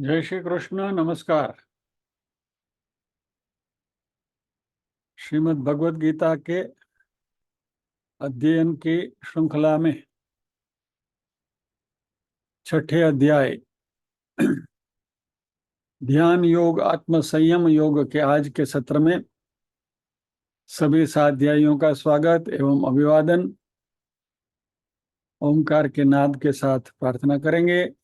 जय श्री कृष्ण। नमस्कार। श्रीमद् भगवद गीता के अध्ययन की श्रृंखला में छठे अध्याय ध्यान योग आत्म संयम योग के आज के सत्र में सभी साध्यायियों का स्वागत एवं अभिवादन। ओंकार के नाद के साथ प्रार्थना करेंगे।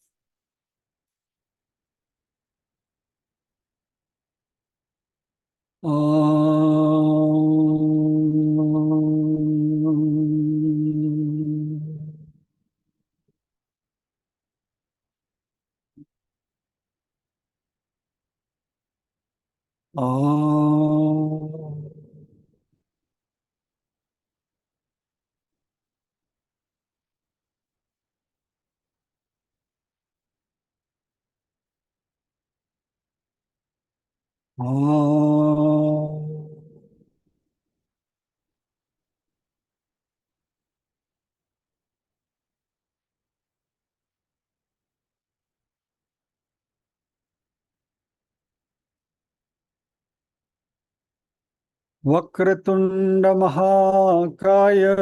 वक्रतुंड महाकाय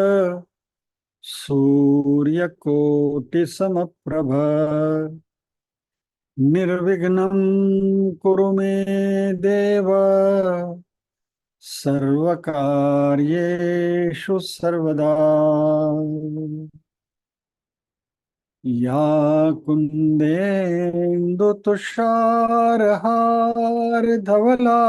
सूर्यकोटि समप्रभ निर्विघ्नं कुरु मे देव सर्वकार्येषु सर्वदा। या कुन्देन्दु तुषारहारधवला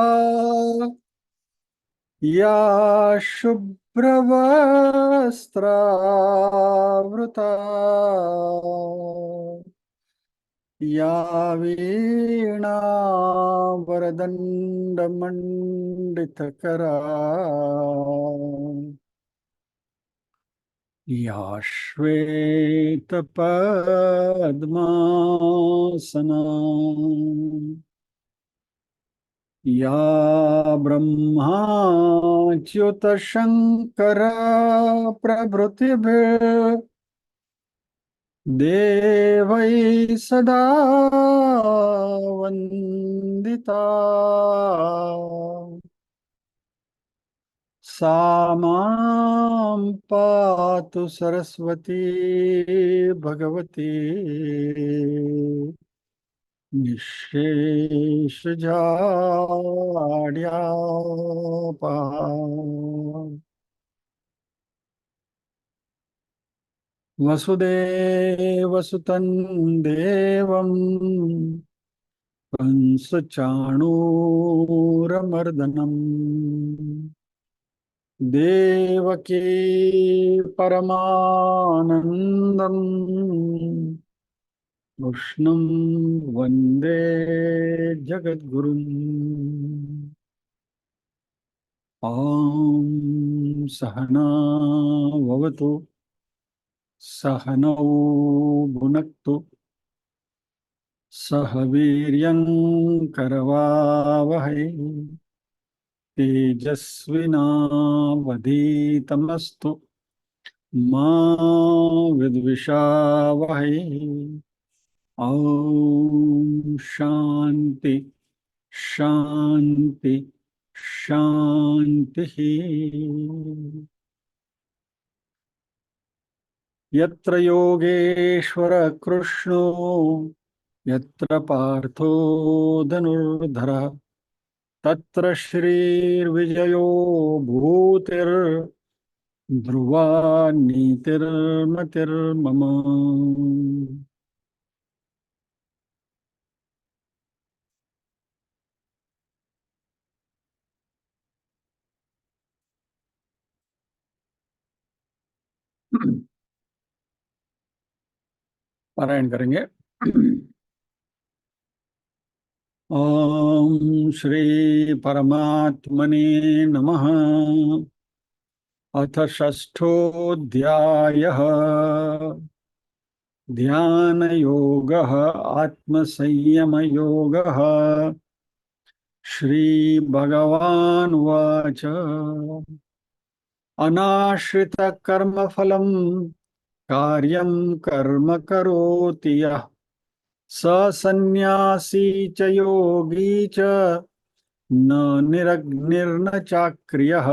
या शुभ्रवस्त्रावृता या वीणावरदण्डमण्डितकरा या श्वेतपद्मासना या ब्रह्माच्युतशङ्कर प्रभृतिभिर् देवैः सदा वन्दिता सा मां पातु सरस्वती भगवती निःशेषजाड्यापा। वसुदेवसुतं देवं कंसचाणूरमर्दनम् देवकी परमानन्दम् कृष्णं वन्दे जगद्गुरुम्। ॐ सहना भवतु सहनौ भुनक्तु सह वीर्यं करवावहै तेजस्विनावधीतमस्तु मा विद्विषावहै। ॐ शान्ति शान्ति शान्तिः। यत्र योगेश्वर कृष्णो यत्र पार्थो धनुर्धरः तत्र श्रीर्विजयो भूतिर्ध्रुवा नीतिर्मतिर्मम। पारायण करेंगे। ओम श्री परमात्मने नमः। अथ षष्ठोऽध्यायः ध्यान योगः आत्मसंयमयोगः। श्री भगवानुवाच अनाश्रित कर्मफलं कार्यं कर्म करोति यः स सन्न्यासी च योगी च न निरग्निर्न चाक्रियः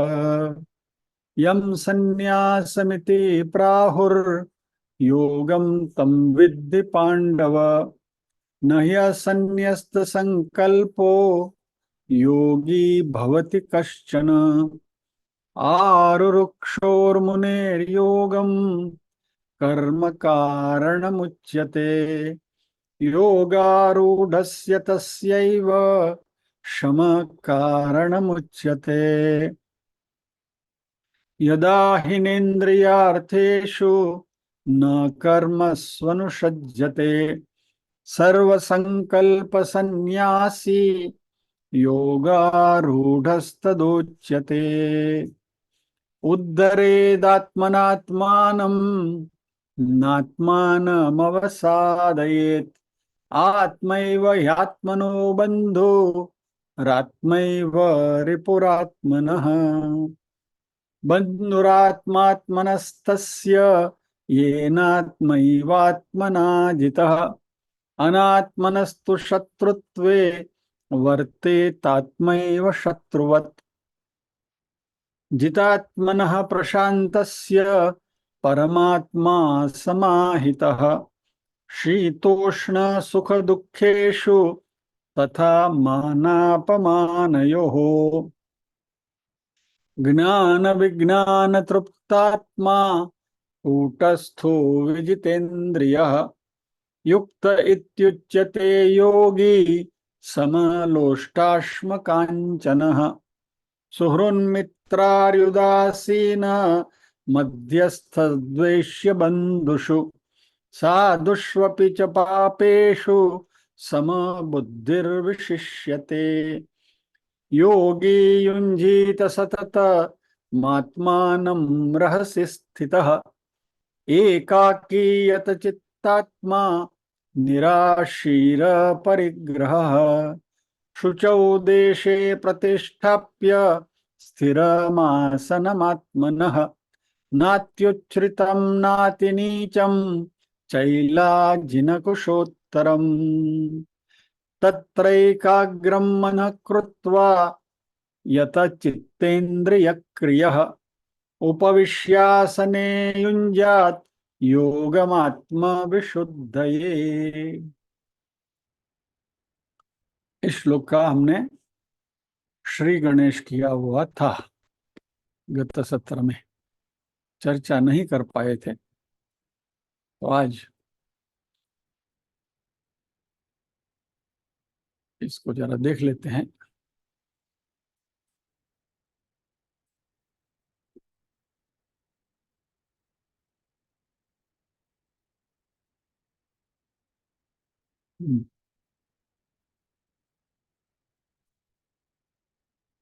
यं सन्न्यासमिति प्राहुर्योगं तं विद्धि पाण्डव न ह्यसन्न्यस्तसङ्कल्पो योगी भवति कश्चन आरुरुक्षोर्मुनेर्योगं कर्म कारणमुच्यते योगारूढस्य तस्यैव शमः कारणमुच्यते यदा हिनेन्द्रियार्थेषु न कर्मस्वनुषज्यते सर्वसंकल्पसन्न्यासी योगारूढस्तदोच्यते उद्धरेदात्मनात्मानं नात्मानमवसादयेत् आत्मैव ह्यात्मनो बन्धुरात्मैव रिपुरात्मनः बन्धुरात्मात्मनस्तस्य येनात्मैवात्मना जितः अनात्मनस्तु शत्रुत्वे वर्तेतात्मैव शत्रुवत् जितात्मनः प्रशान्तस्य परमात्मा समाहितः शीतोष्ण सुख दुःखेषु तथा मानापमानयोः ज्ञान विज्ञान तृप्तात्मा कूटस्थो विजितेन्द्रियः युक्त इत्युच्यते योगी समलोष्टाश्मकाञ्चनः सुहृन्मित्रार्युदासीन मध्यस्थद्वेष्य बन्धुषु साधुष्वपि च पापेषु समबुद्धिर्विशिष्यते योगी युञ्जीत सतत मात्मानं रहसि स्थितः एकाकीयत चित्तात्मा निराशीर परिग्रहः शुचौ देशे प्रतिष्ठाप्य स्थिरमासनमात्मनः नात्युच्छ्रितं नातिनीचं चैलाजिनकुशोत्तरम् तत्रैकाग्रं मनः कृत्वा यत चित्तेन्द्रियक्रियः उपविश्यासने युञ्जात् योगमात्मविशुद्धये। इस श्लोक का हमने श्री गणेश किया हुआ था, गत सत्र में चर्चा नहीं कर पाए थे, तो आज इसको जरा देख लेते हैं।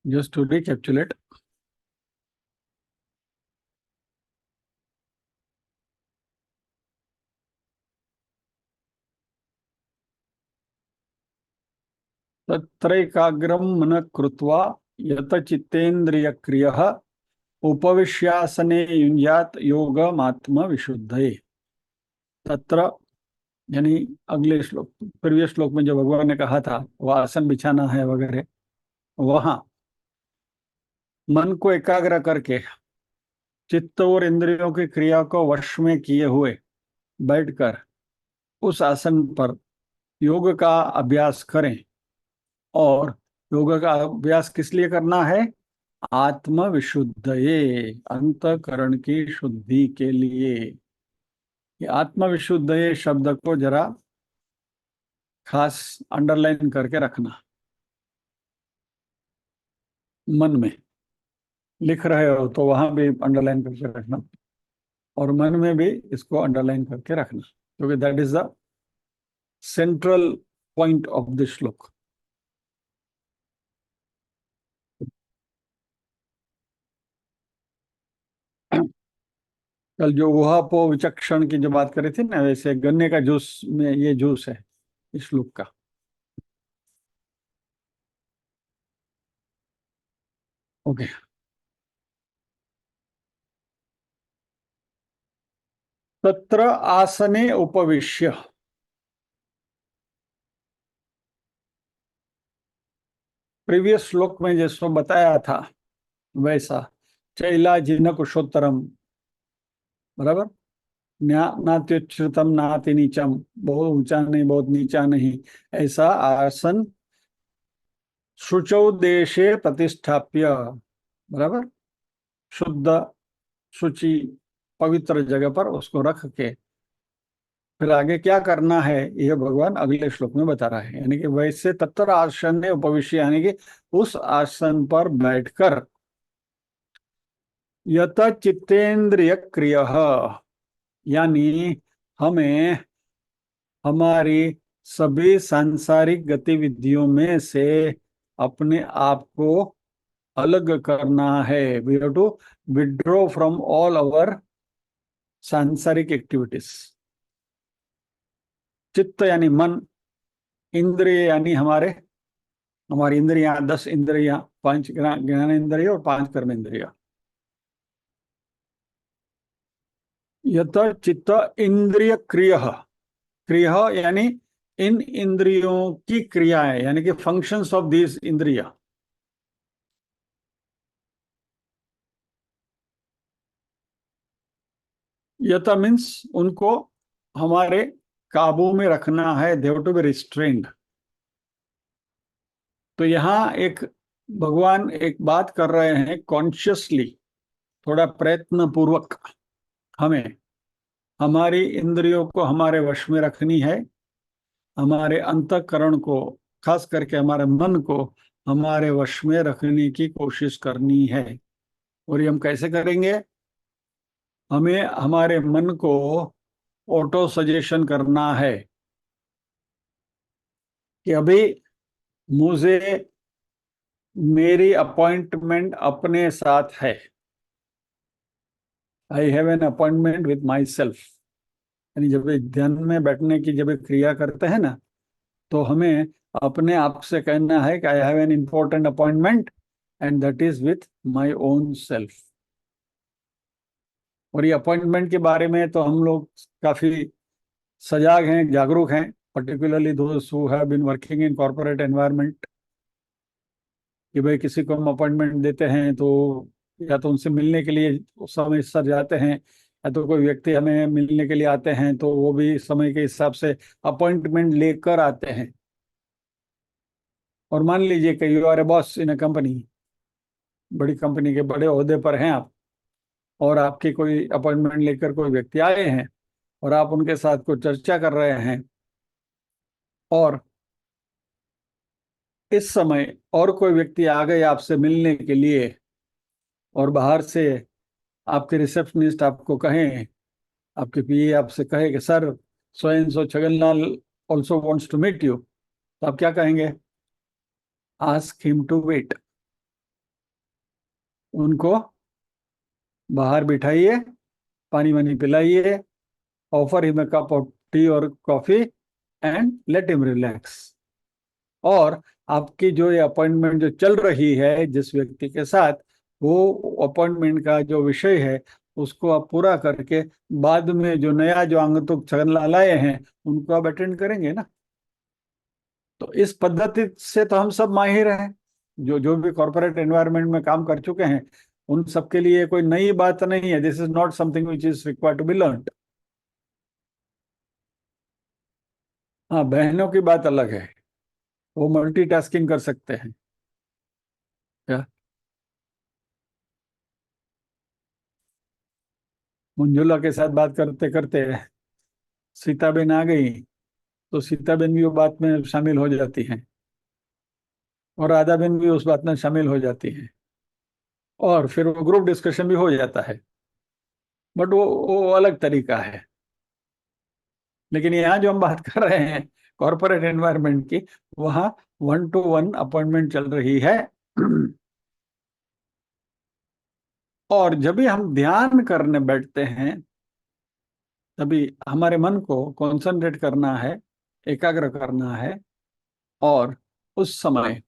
Just to recapitulate, तत्रैकाग्रं मनः कृत्वा यत चित्तेन्द्रियक्रियः उपविश्यासने युञ्जात योगमात्मविशुद्धये। तत्र यानी अगले श्लोक, प्रीवियस श्लोक में जो भगवान ने कहा था वह आसन बिछाना है वगैरह, वहां मन को एकाग्र करके चित्त और इंद्रियों की क्रिया को वश में किए हुए बैठकर उस आसन पर योग का अभ्यास करें। और योग का अभ्यास किस लिए करना है? आत्म विशुद्धये, अंतकरण की शुद्धि के लिए। ये आत्म विशुद्धये शब्द को जरा खास अंडरलाइन करके रखना, मन में लिख रहे हो तो वहां भी अंडरलाइन करके रखना और मन में भी इसको अंडरलाइन करके रखना, क्योंकि that is the central point of this श्लोक। कल जो उहापो विचक्षण की जो बात करी थी ना, वैसे गन्ने का जूस में ये जूस है इस श्लोक का। ओके, तत्र आसने उपविश्य, प्रीवियस श्लोक में जैसो बताया था वैसा, चैला जिन कुशोत्तरम, बराबर, नात्युच्छ्रितम नाति नीचम, बहुत ऊंचा नहीं बहुत नीचा नहीं, ऐसा आसन शुचौ देशे प्रतिष्ठाप्य, बराबर, शुद्ध शुचि पवित्र जगह पर उसको रख के फिर आगे क्या करना है ये भगवान अगले श्लोक में बता रहा है। यानी कि वैसे तत्र आसन में उपविश्य, यानी कि उस आसन पर बैठकर, यत चित्तेंद्रिय क्रिय, यानी हमें हमारी सभी सांसारिक गतिविधियों में से अपने आप को अलग करना है। We have to withdraw from all our सांसारिक एक्टिविटीज। चित्त यानी मन, इंद्रिय यानी हमारी इंद्रियां, 10 इंद्रियां, 5 ज्ञान इंद्रिय और 5 कर्म इंद्रिय। यत चित्त इंद्रिय क्रिय, क्रिय यानी इन इंद्रियों की क्रियाएं, यानी कि फंक्शंस ऑफ दिस इंद्रिया। यत मीन्स उनको हमारे काबू में रखना है, they have to be restrained. तो यहाँ एक भगवान एक बात कर रहे हैं कॉन्शियसली, थोड़ा प्रयत्न पूर्वक हमें हमारी इंद्रियों को हमारे वश में रखनी है, हमारे अंतःकरण को, खास करके हमारे मन को हमारे वश में रखने की कोशिश करनी है। और ये हम कैसे करेंगे? हमें हमारे मन को ऑटो सजेशन करना है कि अभी मुझे मेरी अपॉइंटमेंट अपने साथ है, आई have an appointment with my self. यानी जब ध्यान में बैठने की जब क्रिया करते हैं ना, तो हमें अपने आप से कहना है कि आई have an important appointment and that is with my own self. और ये अपॉइंटमेंट के बारे में तो हम लोग काफी सजाग हैं, जागरूक हैं, पर्टिकुलरली दोस्त who have been working in corporate environment, कि भाई किसी को हम अपॉइंटमेंट देते हैं तो या तो उनसे मिलने के लिए समय सर जाते हैं, या तो कोई व्यक्ति हमें मिलने के लिए आते हैं तो वो भी समय के हिसाब से अपॉइंटमेंट लेकर आते हैं। और मान लीजिए कि you are a boss in a company, बड़ी कंपनी के बड़े ओहदे पर हैं आप, और आपकी कोई अपॉइंटमेंट लेकर कोई व्यक्ति आए हैं और आप उनके साथ कुछ चर्चा कर रहे हैं, और इस समय और कोई व्यक्ति आ गए आपसे मिलने के लिए, और बाहर से आपके रिसेप्शनिस्ट आपको कहें, आपके पीए आपसे कहे कि sir so and so Chhaganlal also wants to meet you, तो आप क्या कहेंगे? Ask him to wait. उनको बाहर बिठाइए, पानी वानी पिलाइए, offer him a cup of tea और coffee and let him relax. और आपकी जो ये अपॉइंटमेंट जो चल रही है जिस व्यक्ति के साथ, वो अपॉइंटमेंट का जो विषय है उसको आप पूरा करके बाद में जो नया जो आगंतुक छगन लाए हैं उनको आप अटेंड करेंगे ना। तो इस पद्धति से तो हम सब माहिर हैं, जो जो भी कॉर्पोरेट एनवायरनमेंट में काम कर चुके हैं, उन सबके लिए कोई नई बात नहीं है। This is not something which is required to be learned. हाँ, बहनों की बात अलग है, वो मल्टीटास्किंग कर सकते हैं। क्या? मंजुला के साथ बात करते करते सीताबेन आ गई, तो सीताबेन भी वो बात में शामिल हो जाती हैं, और राधाबेन भी उस बात में शामिल हो जाती हैं, और फिर वो ग्रुप डिस्कशन भी हो जाता है। बट वो अलग तरीका है। लेकिन यहाँ जो हम बात कर रहे हैं कॉर्पोरेट एनवायरनमेंट की, वहाँ 1-to-1 अपॉइंटमेंट चल रही है। और जब भी हम ध्यान करने बैठते हैं, तभी हमारे मन को कंसंट्रेट करना है, एकाग्र करना है, और उस समय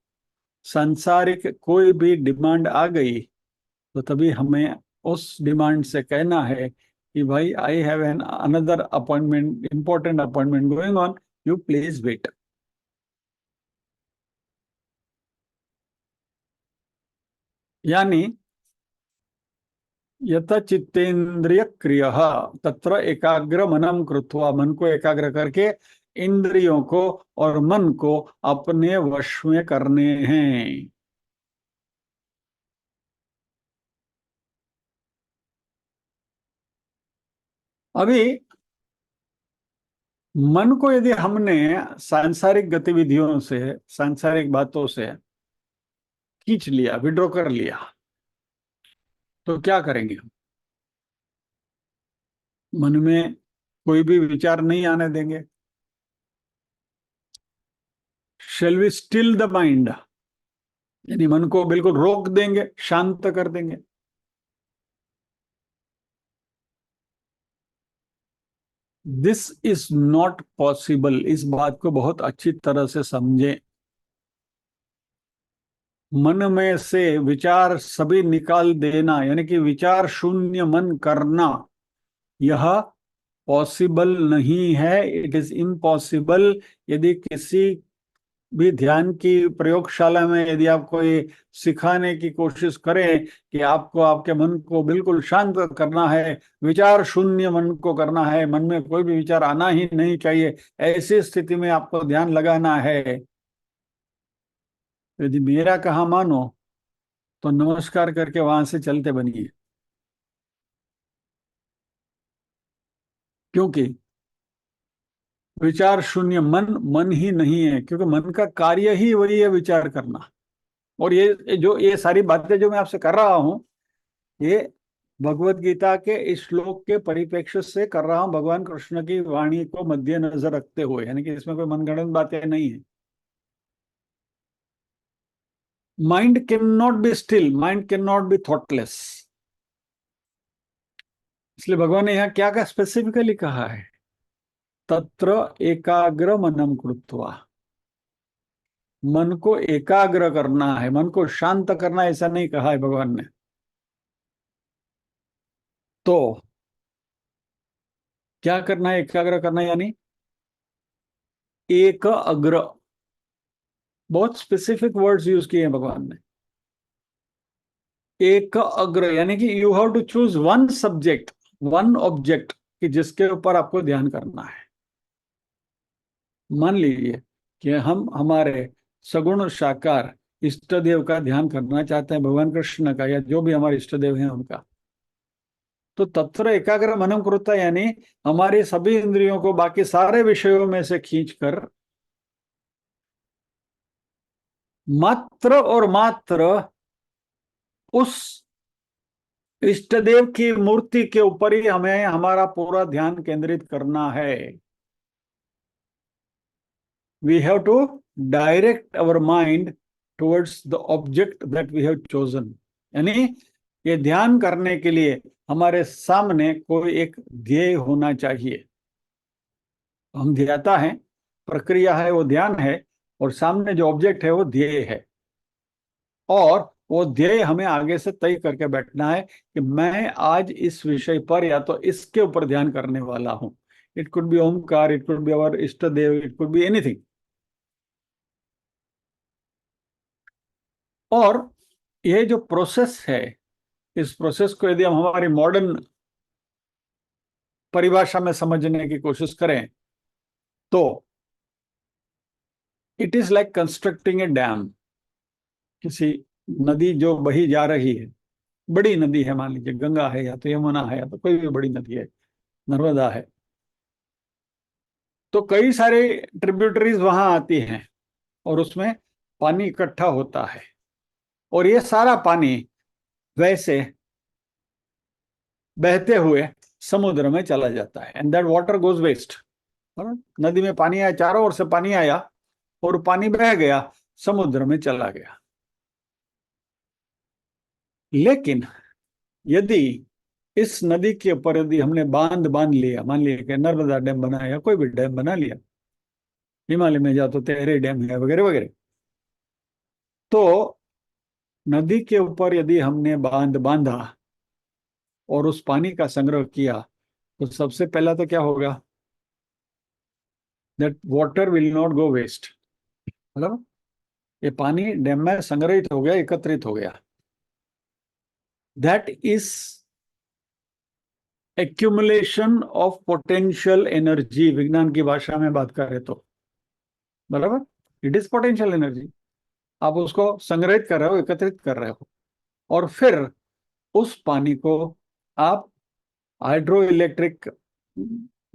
सांसारिक कोई भी डिमांड आ गई तो तभी हमें उस डिमांड से कहना है कि भाई I have an another appointment, important appointment going on, you please wait. यानी यत चित्तेन्द्रिय क्रिय तत्र एकाग्र मनम कृत्वा, मन को एकाग्र करके इंद्रियों को और मन को अपने वश में करने हैं। अभी मन को यदि हमने सांसारिक गतिविधियों से, सांसारिक बातों से खींच लिया, विड्रॉ कर लिया, तो क्या करेंगे हम? मन में कोई भी विचार नहीं आने देंगे। Shall we still the mind, यानी मन को बिल्कुल रोक देंगे, शांत कर देंगे। This is not possible. इस बात को बहुत अच्छी तरह से समझें। मन में से विचार सभी निकाल देना, यानी कि विचार शून्य मन करना, यह पॉसिबल नहीं है। It is impossible. यदि किसी भी ध्यान की प्रयोगशाला में यदि आप कोई सिखाने की कोशिश करें कि आपको आपके मन को बिल्कुल शांत करना है, विचार शून्य मन को करना है, मन में कोई भी विचार आना ही नहीं चाहिए, ऐसी स्थिति में आपको ध्यान लगाना है, यदि मेरा कहा मानो तो नमस्कार करके वहां से चलते बनिए। क्योंकि विचार शून्य मन मन ही नहीं है, क्योंकि मन का कार्य ही वही है, विचार करना। और ये सारी बातें जो मैं आपसे कर रहा हूं, ये भगवत गीता के इस श्लोक के परिप्रेक्ष्य से कर रहा हूं, भगवान कृष्ण की वाणी को मद्देनजर रखते हुए, यानी कि इसमें कोई मनगढ़ंत बातें नहीं है। Mind can not be still, mind can not be thoughtless. इसलिए भगवान ने यहाँ क्या क्या स्पेसिफिकली कहा है, तत्र एकाग्र मनम कृत्वा। मन को एकाग्र करना है, मन को शांत करना, ऐसा नहीं कहा है भगवान ने। तो क्या करना है? एकाग्र करना यानी एक अग्र। बहुत स्पेसिफिक वर्ड्स यूज किए हैं भगवान ने। एक अग्र यानी कि you have to choose one subject, one object, कि जिसके ऊपर आपको ध्यान करना है। मान लीजिए कि हम हमारे सगुण साकार इष्ट देव का ध्यान करना चाहते हैं, भगवान कृष्ण का या जो भी हमारे इष्ट देव हैं उनका। तो तत्र एकाग्र मनम कृता, यानी हमारी सभी इंद्रियों को बाकी सारे विषयों में से खींचकर मात्र और मात्र उस इष्ट देव की मूर्ति के ऊपर ही हमें हमारा पूरा ध्यान केंद्रित करना है। We have to direct our mind towards the object that we have chosen. यानी ये ध्यान करने के लिए हमारे सामने कोई एक ध्येय होना चाहिए। हम ध्याता हैं, प्रक्रिया है वो ध्यान है, और सामने जो ऑब्जेक्ट है वो ध्येय है। और वो ध्येय हमें आगे से तय करके बैठना है कि मैं आज इस विषय पर या तो इसके ऊपर ध्यान करने वाला हूं। It could be Omkar, it could be our इष्ट देव, इट कुड बी एनीथिंग। और ये जो प्रोसेस है, इस प्रोसेस को यदि हम हमारी मॉडर्न परिभाषा में समझने की कोशिश करें तो it is like constructing A dam. किसी नदी जो बही जा रही है, बड़ी नदी है, मान लीजिए गंगा है या तो यमुना है या तो कोई भी बड़ी नदी है, नर्मदा है, तो कई सारे ट्रिब्यूटरीज वहां आती हैं और उसमें पानी इकट्ठा होता है, और ये सारा पानी वैसे बहते हुए समुद्र में चला जाता है, and that water goes waste. नदी में पानी आया, चारों ओर से पानी आया और पानी बह गया, समुद्र में चला गया। लेकिन यदि इस नदी के ऊपर यदि हमने बांध बांध लिया, मान लिया कि नर्मदा डैम बना या कोई भी डैम बना लिया, हिमालय में जा तो तेहरी डैम है वगैरह वगैरह, तो नदी के ऊपर यदि हमने बांध बांधा और उस पानी का संग्रह किया, तो सबसे पहला तो क्या होगा, that water will not go waste. मतलब ये पानी डैम में संग्रहित हो गया, एकत्रित हो गया। That is accumulation of potential energy, विज्ञान की भाषा में बात करें तो, बराबर, इट इज पोटेंशियल एनर्जी। आप उसको संग्रहित कर रहे हो, एकत्रित कर रहे हो, और फिर उस पानी को आप हाइड्रो इलेक्ट्रिक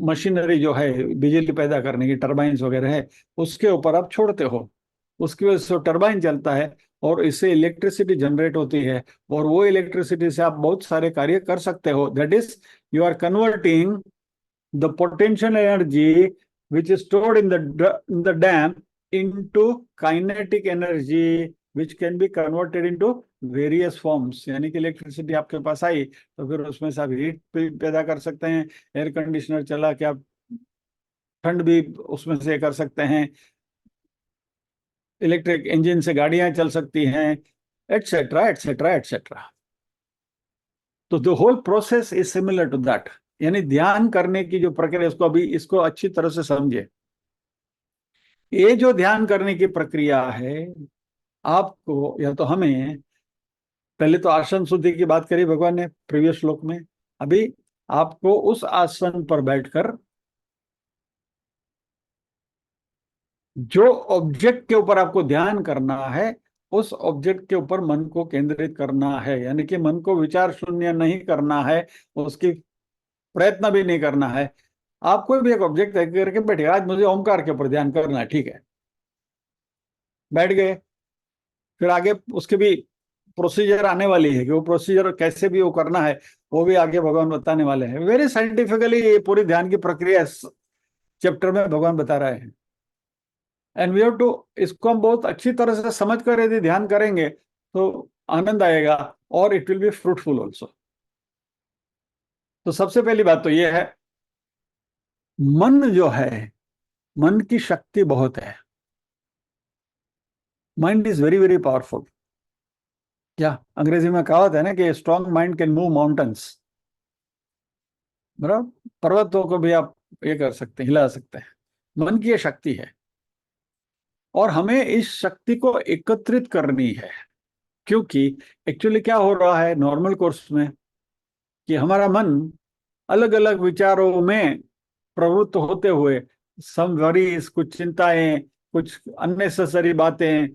मशीनरी जो है बिजली पैदा करने की, टरबाइंस वगैरह है, उसके ऊपर आप छोड़ते हो। उसकी वजह से टरबाइन चलता है और इससे इलेक्ट्रिसिटी जनरेट होती है, और वो इलेक्ट्रिसिटी से आप बहुत सारे कार्य कर सकते हो। That is, you are converting the potential energy which is stored in the dam into kinetic energy which can be converted into various forms। यानी कि इलेक्ट्रिसिटी आपके पास आई तो फिर उसमें से आप हीट पैदा कर सकते हैं, एयर कंडीशनर चला के आप ठंड भी उसमें से कर सकते हैं, इलेक्ट्रिक इंजन से गाड़ियां चल सकती हैं, एटसेट्रा एटसेट्रा एटसेट्रा। तो the whole process is similar to that. यानी ध्यान करने की जो प्रक्रिया, इसको अभी इसको अच्छी तरह से समझे। ये जो ध्यान करने की प्रक्रिया है, आपको या तो हमें, पहले तो आसन शुद्धि की बात करी भगवान ने प्रीवियस श्लोक में, अभी आपको उस आसन पर बैठकर जो ऑब्जेक्ट के ऊपर आपको ध्यान करना है, उस ऑब्जेक्ट के ऊपर मन को केंद्रित करना है। यानी कि मन को विचार शून्य नहीं करना है, उसकी प्रयत्न भी नहीं करना है। आप कोई भी एक ऑब्जेक्ट करके बैठे, आज मुझे ओमकार के ऊपर ध्यान करना है, ठीक है, बैठ गए। फिर आगे उसके भी प्रोसीजर आने वाली है कि वो प्रोसीजर कैसे भी वो करना है, वो भी आगे भगवान बताने वाले हैं। वेरी साइंटिफिकली ये पूरी ध्यान की प्रक्रिया चैप्टर में भगवान बता रहे हैं। एंड वी हैव टू, इसको हम बहुत अच्छी तरह से समझ कर यदि ध्यान करेंगे तो आनंद आएगा, और it will be fruitful also. तो सबसे पहली बात तो ये है, मन जो है, मन की शक्ति बहुत है। Mind is very very powerful. क्या अंग्रेजी में कहावत है ना कि strong mind can move mountains, बराबर, पर्वतों को भी आप ये कर सकते हैं, हिला सकते हैं। मन की ये शक्ति है, और हमें इस शक्ति को एकत्रित करनी है। क्योंकि एक्चुअली क्या हो रहा है नॉर्मल कोर्स में, कि हमारा मन अलग अलग विचारों में प्रवृत्त होते हुए, सम वरीज, कुछ चिंताएं, कुछ अननेसेसरी बातें,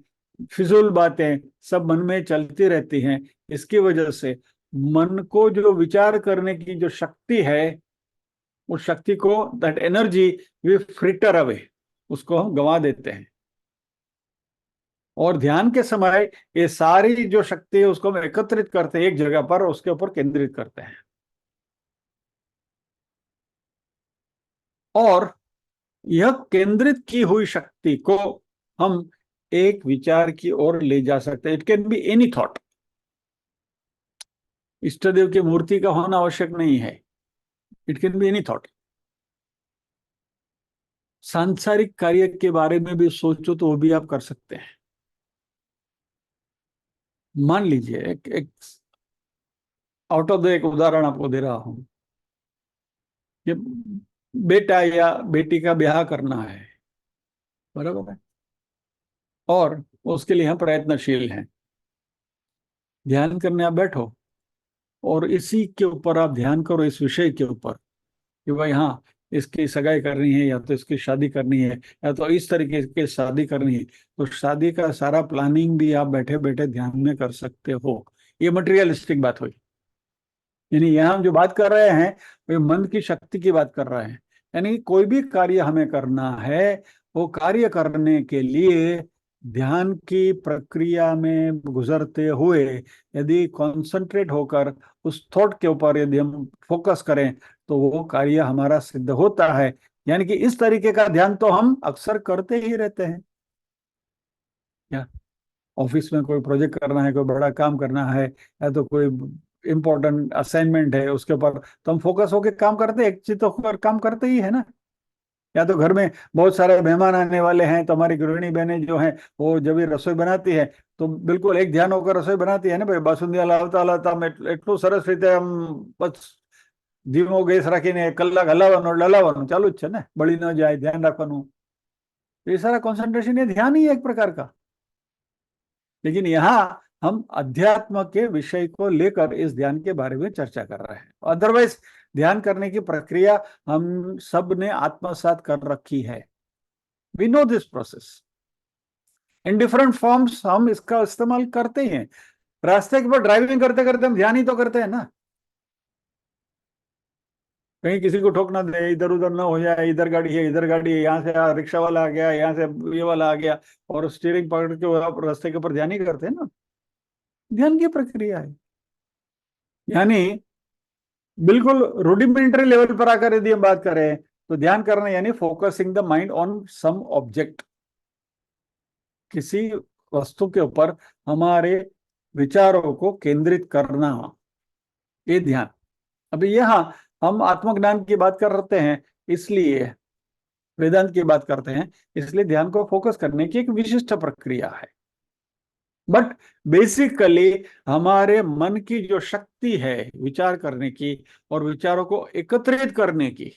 फिजूल बातें सब मन में चलती रहती हैं। इसकी वजह से मन को जो विचार करने की जो शक्ति है, उस शक्ति को, that energy we fritter away, उसको हम गंवा देते हैं। और ध्यान के समय ये सारी जो शक्ति है उसको हम एकत्रित करते हैं एक जगह पर, उसके ऊपर केंद्रित करते हैं, और यह केंद्रित की हुई शक्ति को हम एक विचार की ओर ले जा सकते हैं। It can be any thought. इष्ट देव की मूर्ति का होना आवश्यक नहीं है, it can be any thought. सांसारिक कार्य के बारे में भी सोचो तो वो भी आप कर सकते हैं। मान लीजिए एक आउट ऑफ द एक उदाहरण आपको दे रहा हूं कि बेटा या बेटी का ब्याह करना है, बराबर है, और उसके लिए हम प्रयत्नशील हैं। ध्यान करने आप बैठो और इसी के ऊपर आप ध्यान करो, इस विषय के ऊपर, कि भाई हाँ, इसकी सगाई करनी है, या तो इसकी शादी करनी है, या तो इस तरीके की शादी करनी है। तो शादी का सारा प्लानिंग भी आप बैठे बैठे ध्यान में कर सकते हो। ये मटेरियलिस्टिक बात हुई। यानी यहाँ हम जो बात कर रहे हैं वो मन की शक्ति की बात कर रहे हैं। यानी कोई भी कार्य हमें करना है, वो कार्य करने के लिए ध्यान की प्रक्रिया में गुजरते हुए यदि कंसंट्रेट होकर उस थॉट के ऊपर यदि हम फोकस करें तो वो कार्य हमारा सिद्ध होता है। यानी कि इस तरीके का ध्यान तो हम अक्सर करते ही रहते हैं। क्या ऑफिस में कोई प्रोजेक्ट करना है, कोई बड़ा काम करना है, या तो कोई इम्पोर्टेंट असाइनमेंट है, उसके ऊपर तो हम फोकस होकर काम करते हैं, एक चीज तो पर काम करते ही है ना। या तो घर में बहुत सारे मेहमान आने वाले हैं तो हमारी गृहिणी बहनें जो हैं वो जब भी रसोई बनाती है तो बिल्कुल एक ध्यान होकर रसोई बनाती है ना, भाई बासुंदी हलावता हलाવતા એટલું સરસ રીતે આમ બસ ધીમો ગેસ રાખીને કલાક હલાવવાનું હલાવવાનું ચાલુ જ છે ને, બળી ન જાય, ध्यान રાખવાનું। ये सारा कंसंट्रेशन, ये ध्यान ही है एक प्रकार का। लेकिन यहाँ हम अध्यात्म के विषय को लेकर इस ध्यान के बारे में चर्चा कर रहे हैं। अदरवाइज ध्यान करने की प्रक्रिया हम सब ने आत्मसात कर रखी है। We know this process in different forms, हम इसका इस्तेमाल करते हैं। रास्ते के ऊपर ड्राइविंग करते करते हम ध्यान ही तो करते हैं ना। कहीं किसी को ठोक ना दे, इधर उधर ना हो जाए, इधर गाड़ी है इधर गाड़ी है, यहाँ से रिक्शा वाला आ गया, यहाँ से ये वाला आ गया, और स्टीयरिंग पकड़ के आप रास्ते के ऊपर ध्यान ही करते हैं ना। ध्यान की प्रक्रिया है। यानी बिल्कुल रूडिमेंटरी लेवल पर आकर यदि हम बात करें तो ध्यान करना यानी focusing the mind on some object, किसी वस्तु के ऊपर हमारे विचारों को केंद्रित करना, ये ध्यान। अभी यहाँ हम आत्मज्ञान की बात कर रहे हैं, इसलिए वेदांत की बात करते हैं, इसलिए ध्यान को फोकस करने की एक विशिष्ट प्रक्रिया है। बट बेसिकली हमारे मन की जो शक्ति है विचार करने की और विचारों को एकत्रित करने की,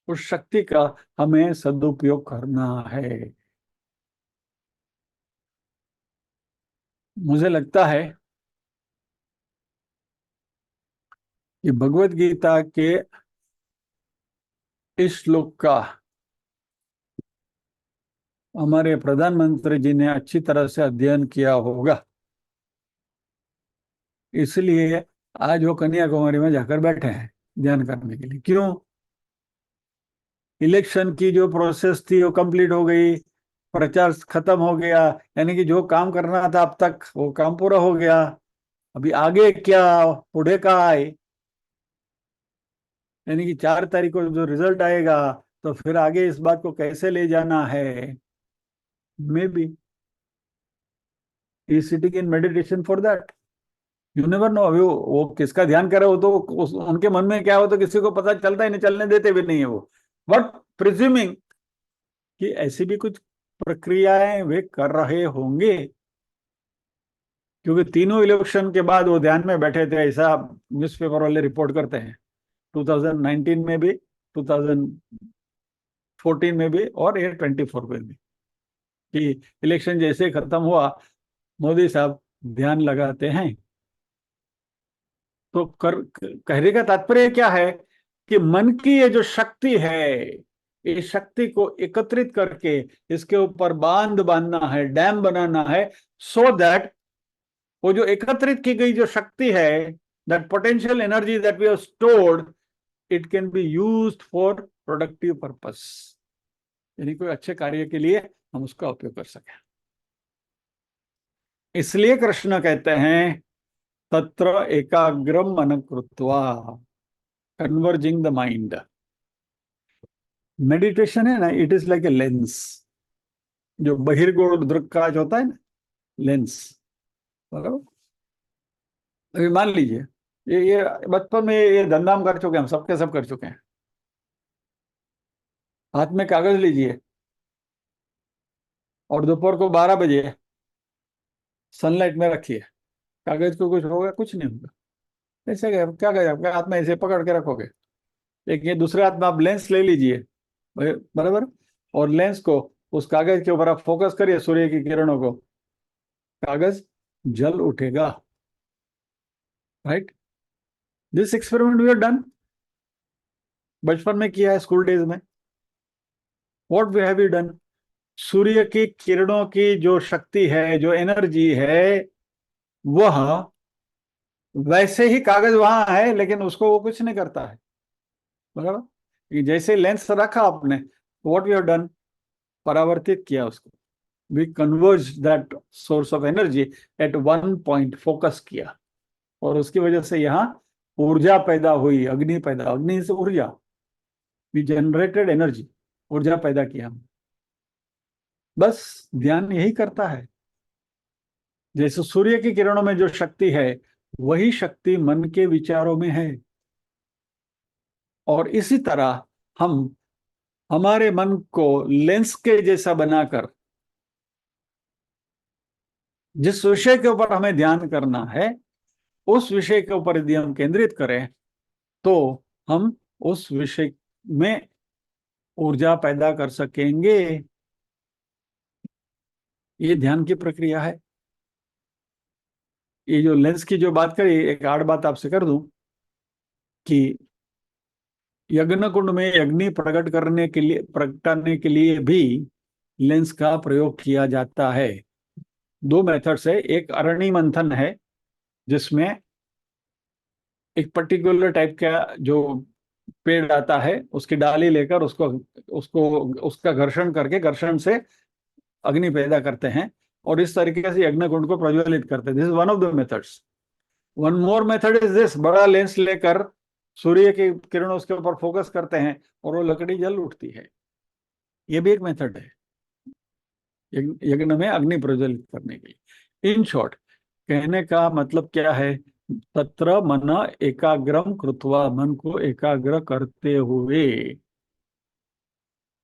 उस शक्ति का हमें सदुपयोग करना है। मुझे लगता है कि भगवत गीता के इस श्लोक का हमारे प्रधानमंत्री जी ने अच्छी तरह से अध्ययन किया होगा, इसलिए आज वो कन्याकुमारी में जाकर बैठे हैं ध्यान करने के लिए। क्यों? इलेक्शन की जो प्रोसेस थी वो कंप्लीट हो गई, प्रचार खत्म हो गया, यानी कि जो काम करना था अब तक वो काम पूरा हो गया। अभी आगे क्या, पुढे का आए, यानी कि 4 तारीख को जो रिजल्ट आएगा तो फिर आगे इस बात को कैसे ले जाना है। May be he sitting in meditation for that, you never know. अभी वो किसका ध्यान करे, वो तो उनके मन में क्या हो तो किसी को पता चलता ही नहीं, चलने देते भी नहीं है वो। बट प्रिज्यूमिंग कि ऐसी भी कुछ प्रक्रियाएं वे कर रहे होंगे, क्योंकि तीनों इलेक्शन के बाद वो ध्यान में बैठे थे, ऐसा न्यूज़पेपर वाले रिपोर्ट करते हैं। 2019 में भी, 2014 में भी, और ये 24 में भी, कि इलेक्शन जैसे खत्म हुआ मोदी साहब ध्यान लगाते हैं। तो कहने का तात्पर्य क्या है कि मन की ये जो शक्ति है, इस शक्ति को एकत्रित करके इसके ऊपर बांध बांधना है, डैम बनाना है, सो दैट वो जो एकत्रित की गई जो शक्ति है, that potential energy that we have stored, it can be used for productive purpose, यानी कोई अच्छे कार्य के लिए हम उसका उपयोग कर सकें। इसलिए कृष्ण कहते हैं तत्र एकाग्रम मन कृत्वा, कन्वर्जिंग द माइंड। मेडिटेशन है ना, it is like a lens, जो बहिर्गोण दृक्काज होता है ना, लेंस। बराबर। अभी मान लीजिए ये बचपन में ये धंधा हम कर चुके हैं, हम सबके सब कर चुके हैं। हाथ में कागज लीजिए और दोपहर को 12 बजे सनलाइट में रखिए, कागज को कुछ होगा? कुछ नहीं होगा। ऐसे क्या करें, आपके हाथ में ऐसे पकड़ के रखोगे। लेकिन ये दूसरे हाथ में आप लेंस ले लीजिए, बराबर, और लेंस को उस कागज के ऊपर आप फोकस करिए, सूर्य की किरणों को, कागज जल उठेगा। Right? This experiment we have done, बचपन में किया है, स्कूल डेज में। व्हाट वी हैव डन, सूर्य की किरणों की जो शक्ति है, जो एनर्जी है, वह वैसे ही कागज वहां है, लेकिन उसको वो कुछ नहीं करता है। बराबर। जैसे लेंस रखा आपने, व्हाट वी हैव डन, परावर्तित किया उसको, we converge that source of energy at one point, focus किया, और उसकी वजह से यहाँ ऊर्जा पैदा हुई, अग्नि पैदा, अग्नि से ऊर्जा, वी जनरेटेड एनर्जी, ऊर्जा पैदा किया हम। बस ध्यान यही करता है। जैसे सूर्य की किरणों में जो शक्ति है, वही शक्ति मन के विचारों में है। और इसी तरह हम हमारे मन को लेंस के जैसा बनाकर जिस विषय के ऊपर हमें ध्यान करना है, उस विषय के ऊपर यदि हम केंद्रित करें तो हम उस विषय में ऊर्जा पैदा कर सकेंगे। ये ध्यान की प्रक्रिया है। ये जो लेंस की जो बात करी, एक आड़ बात आपसे कर दूं कि यज्ञ कुंड में अग्नि प्रगटाने के लिए भी लेंस का प्रयोग किया जाता है। दो मेथड्स है। एक अरणि मंथन है, जिसमें एक पर्टिकुलर टाइप का जो पेड़ आता है उसकी डाली लेकर उसको उसको उसका घर्षण करके, घर्षण से अग्नि पैदा करते हैं और इस तरीके से यज्ञ कुंड को प्रज्वलित करते हैं। This is one of the methods. One more method is this, बड़ा लेंस लेकर सूर्य की किरणों उसके ऊपर फोकस करते हैं और वो लकड़ी जल उठती है। ये भी एक मेथड है यज्ञ में अग्नि प्रज्वलित करने के लिए। इन शॉर्ट, कहने का मतलब क्या है, तत्र मन एकाग्रम कृत्वा, मन को एकाग्र करते हुए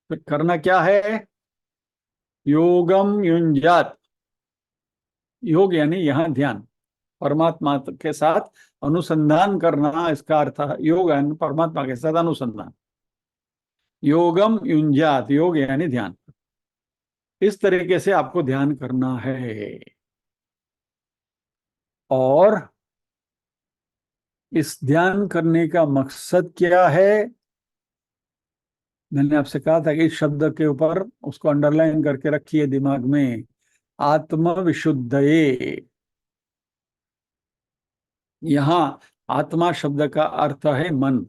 फिर करना क्या है, योगम युंजात। योग यानी यहाँ ध्यान, परमात्मा के साथ अनुसंधान करना, इसका अर्थ है योग यानी परमात्मा के साथ अनुसंधान। योगम युंजात, योग यानी ध्यान। इस तरीके से आपको ध्यान करना है। और इस ध्यान करने का मकसद क्या है, मैंने आपसे कहा था कि इस शब्द के ऊपर उसको अंडरलाइन करके रखिए दिमाग में, आत्म विशुद्धये। यहां आत्मा शब्द का अर्थ है मन।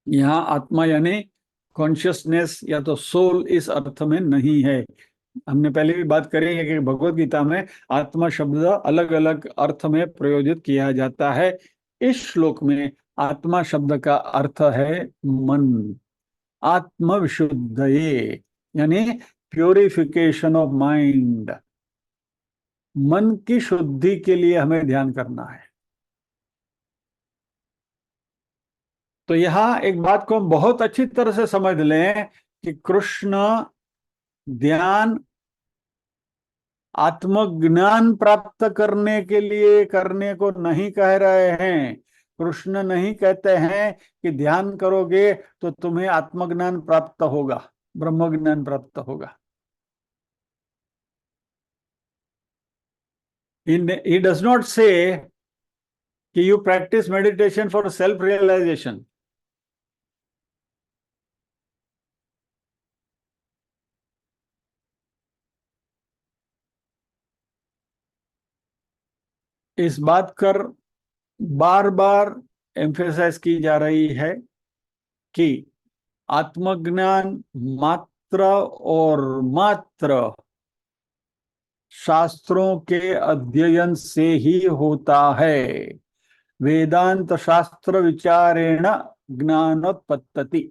यहाँ आत्मा यानी कॉन्शियसनेस या तो सोल इस अर्थ में नहीं है। हमने पहले भी बात करी है कि भगवत गीता में आत्मा शब्द अलग अलग अर्थ में प्रयोजित किया जाता है। इस श्लोक में आत्मा शब्द का अर्थ है मन। आत्म विशुद्धये यानी प्योरिफिकेशन ऑफ माइंड। मन की शुद्धि के लिए हमें ध्यान करना है। तो यहां एक बात को हम बहुत अच्छी तरह से समझ लें कि कृष्ण ध्यान आत्मज्ञान प्राप्त करने के लिए करने को नहीं कह रहे हैं। कृष्ण नहीं कहते हैं कि ध्यान करोगे तो तुम्हें आत्मज्ञान प्राप्त होगा, ब्रह्म ज्ञान प्राप्त होगा। He does not say कि you practice meditation for self realization. इस बात कर बार बार एम्फेसाइज की जा रही है कि आत्मज्ञान मात्र और मात्र शास्त्रों के अध्ययन से ही होता है। वेदांत शास्त्र विचारेण ज्ञानोत्पत्ति।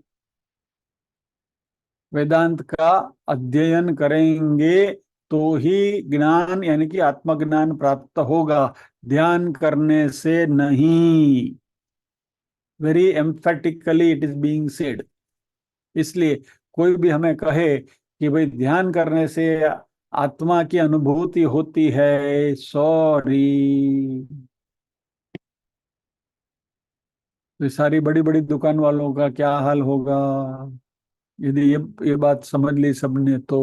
वेदांत का अध्ययन करेंगे तो ही ज्ञान यानी कि आत्मज्ञान प्राप्त होगा, ध्यान करने से नहीं। Very emphatically it is being said. इसलिए कोई भी हमें कहे कि भाई ध्यान करने से आत्मा की अनुभूति होती है, सॉरी। तो सारी बड़ी बड़ी दुकान वालों का क्या हाल होगा यदि ये बात समझ ली सबने। तो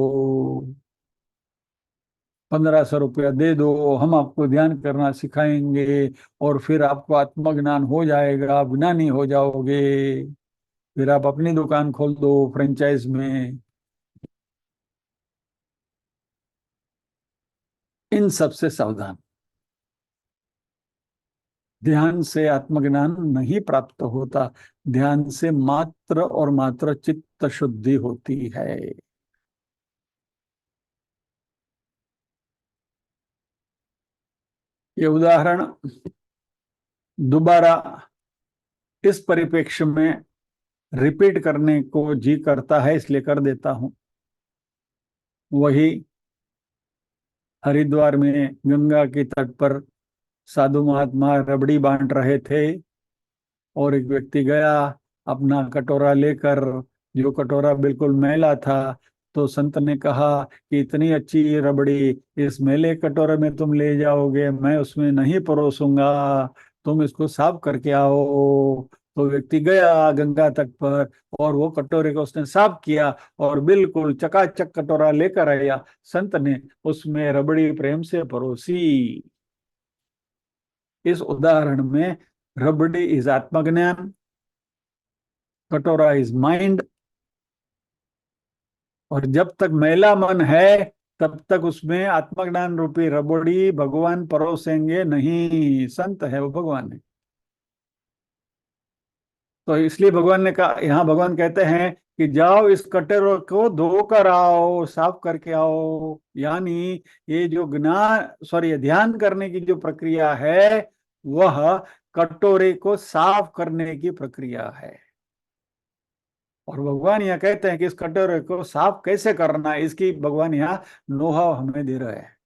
1500 रुपया दे दो, हम आपको ध्यान करना सिखाएंगे और फिर आपको आत्मज्ञान हो जाएगा, आप ज्ञानी हो जाओगे, फिर आप अपनी दुकान खोल दो फ्रेंचाइज में। इन सब से सावधान। ध्यान से आत्मज्ञान नहीं प्राप्त होता, ध्यान से मात्र और मात्र चित्त शुद्धि होती है। ये उदाहरण दोबारा इस परिप्रेक्ष्य में रिपीट करने को जी करता है, इसलिए कर देता हूं। वही हरिद्वार में गंगा के तट पर साधु महात्मा रबड़ी बांट रहे थे और एक व्यक्ति गया अपना कटोरा लेकर, जो कटोरा बिल्कुल मैला था। तो संत ने कहा कि इतनी अच्छी ये रबड़ी इस मैले कटोरे में तुम ले जाओगे, मैं उसमें नहीं परोसूंगा, तुम इसको साफ करके आओ। तो व्यक्ति गया गंगा तट पर और वो कटोरे को उसने साफ किया और बिल्कुल चकाचक कटोरा लेकर आया, संत ने उसमें रबड़ी प्रेम से परोसी। इस उदाहरण में रबड़ी इज आत्मज्ञान, कटोरा इज माइंड, और जब तक मैला मन है तब तक उसमें आत्मज्ञान रूपी रबड़ी भगवान परोसेंगे नहीं। संत है वो, भगवान है। तो इसलिए भगवान ने कहा, यहाँ भगवान कहते हैं कि जाओ इस कटोरे को धो कर आओ, साफ करके आओ। यानी ये जो ज्ञान सॉरी ध्यान करने की जो प्रक्रिया है वह कटोरे को साफ करने की प्रक्रिया है। और भगवान यहाँ कहते हैं कि इस कटोरे को साफ कैसे करना है, इसकी भगवान यहाँ नोहाव हमें दे रहे हैं।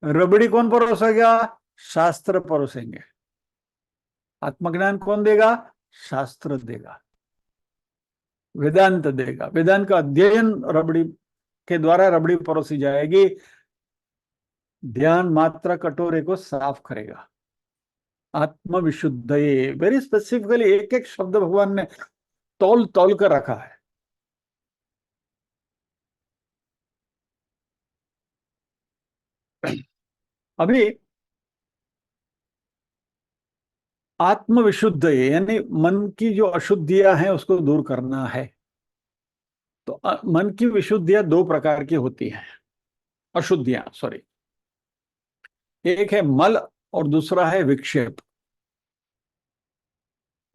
रबड़ी कौन परोसेगा? शास्त्र परोसेंगे। आत्मज्ञान कौन देगा? शास्त्र देगा, वेदांत देगा। वेदांत का अध्ययन रबड़ी के द्वारा रबड़ी परोसी जाएगी। ध्यान मात्र कटोरे को साफ करेगा। आत्म विशुद्ध, वेरी स्पेसिफिकली एक एक शब्द भगवान ने तौल तौल कर रखा है। अभी आत्म विशुद्ध यानी मन की जो अशुद्धियां हैं उसको दूर करना है। तो मन की विशुद्धियां दो प्रकार की होती हैं, अशुद्धियां सॉरी। एक है मल और दूसरा है विक्षेप।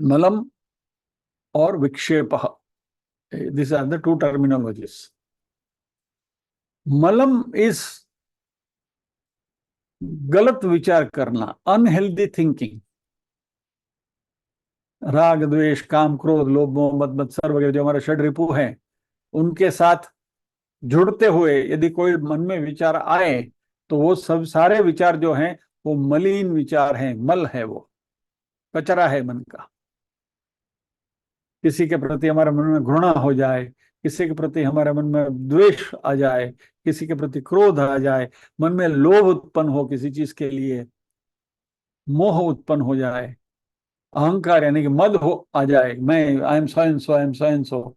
मलम और विक्षेप, this are the two terminologies. मलम इज गलत विचार करना, अनहेल्दी थिंकिंग। राग द्वेष काम क्रोध लोभ मोह मद मत्सर वगैरह जो हमारे षड रिपु हैं उनके साथ जुड़ते हुए यदि कोई मन में विचार आए तो वो सब सारे विचार जो हैं वो मलिन विचार हैं, मल है, वो कचरा है मन का। किसी के प्रति हमारे मन में घृणा हो जाए, किसी के प्रति हमारे मन में द्वेष आ जाए, किसी के प्रति क्रोध आ जाए, मन में लोभ उत्पन्न हो किसी चीज के लिए, मोह उत्पन्न हो जाए, अहंकार यानी कि मद हो आ जाए, मैं I am so and so, I am so and सो,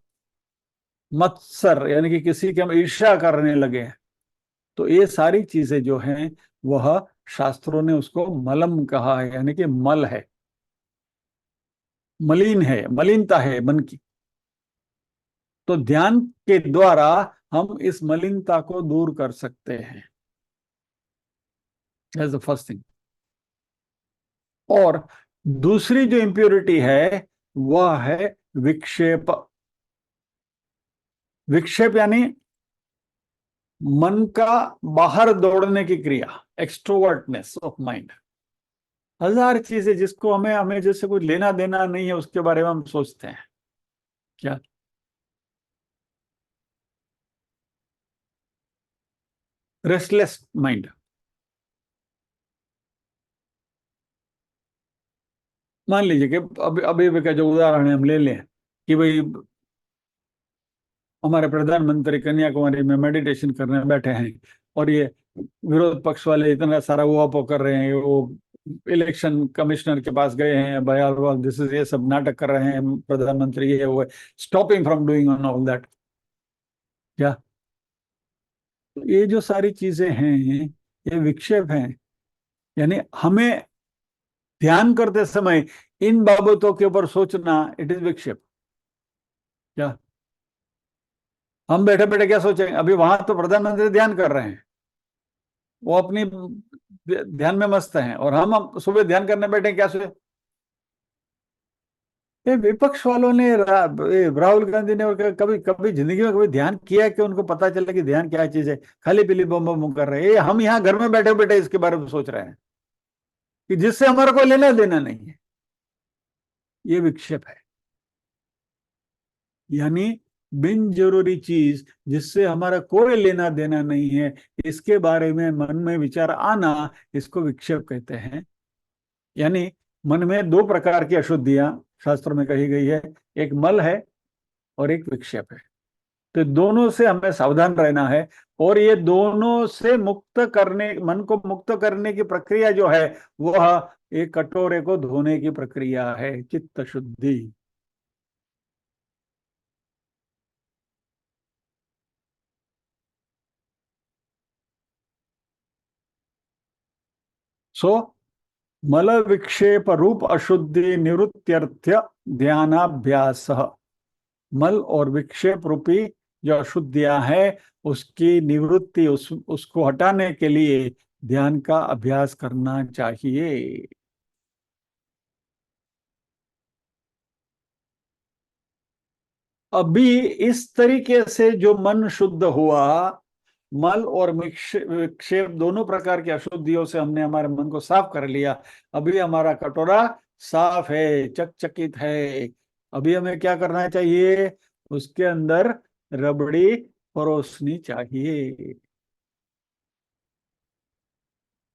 मत्सर यानी कि किसी के हम ईर्ष्या करने लगे, तो ये सारी चीजें जो हैं वह शास्त्रों ने उसको मलम कहा है, यानी कि मल है, मलिन है, मलिनता है मन की। तो ध्यान के द्वारा हम इस मलिनता को दूर कर सकते हैं, दैट्स द फर्स्ट थिंग। और दूसरी जो इम्प्योरिटी है वह है विक्षेप। विक्षेप यानी मन का बाहर दौड़ने की क्रिया, एक्सट्रोवर्टनेस ऑफ माइंड। हजार चीजें जिसको हमें हमें जैसे कोई लेना देना नहीं है उसके बारे में हम सोचते हैं। क्या? Restless mind. मान लीजिए कि अभी अभी का जो उदाहरण है हम ले लें कि भाई हमारे प्रधानमंत्री कन्याकुमारी में मेडिटेशन करने बैठे हैं और ये विरोध पक्ष वाले इतना सारा वो कर रहे हैं, वो इलेक्शन कमिश्नर के पास गए हैं, भयाल दिस इज, ये सब नाटक कर रहे हैं प्रधानमंत्री, ये वो, stopping from doing on all that. क्या? तो ये जो सारी चीजें हैं ये विक्षेप हैं। यानी हमें ध्यान करते समय इन बाबतों के ऊपर सोचना, इट इज विक्षेप। क्या? हम बैठे बैठे क्या सोचेंगे? अभी वहां तो प्रधानमंत्री ध्यान कर रहे हैं, वो अपनी ध्यान में मस्त हैं, और हम सुबह ध्यान करने बैठे क्या सोचे? ये विपक्ष वालों ने राहुल गांधी ने और कभी कभी जिंदगी में कभी ध्यान किया है कि उनको पता चला कि ध्यान क्या चीज है? खाली पीली बम बम कर रहे हैं। ये हम यहाँ घर में बैठे बैठे इसके बारे में सोच रहे हैं कि जिससे हमारा कोई लेना देना नहीं है। ये विक्षेप है। यानी बिन जरूरी चीज जिससे हमारा कोई लेना देना नहीं है, इसके बारे में मन में विचार आना, इसको विक्षेप कहते हैं। यानी मन में दो प्रकार की अशुद्धियां शास्त्रों में कही गई है, एक मल है और एक विक्षेप है। तो दोनों से हमें सावधान रहना है। और ये दोनों से मुक्त करने, मन को मुक्त करने की प्रक्रिया जो है वह एक कटोरे को धोने की प्रक्रिया है, चित्त शुद्धि। सो मल विक्षेप रूप अशुद्धि निवृत्त्यर्थ ध्यानाभ्यास। मल और विक्षेप रूपी जो अशुद्धियां हैं उसकी निवृत्ति, उसको हटाने के लिए ध्यान का अभ्यास करना चाहिए। अभी इस तरीके से जो मन शुद्ध हुआ, मल और विक्षेप दोनों प्रकार की अशुद्धियों से हमने हमारे मन को साफ कर लिया। अभी हमारा कटोरा साफ है, चकचकित है। अभी हमें क्या करना चाहिए? उसके अंदर रबड़ी परोसनी चाहिए।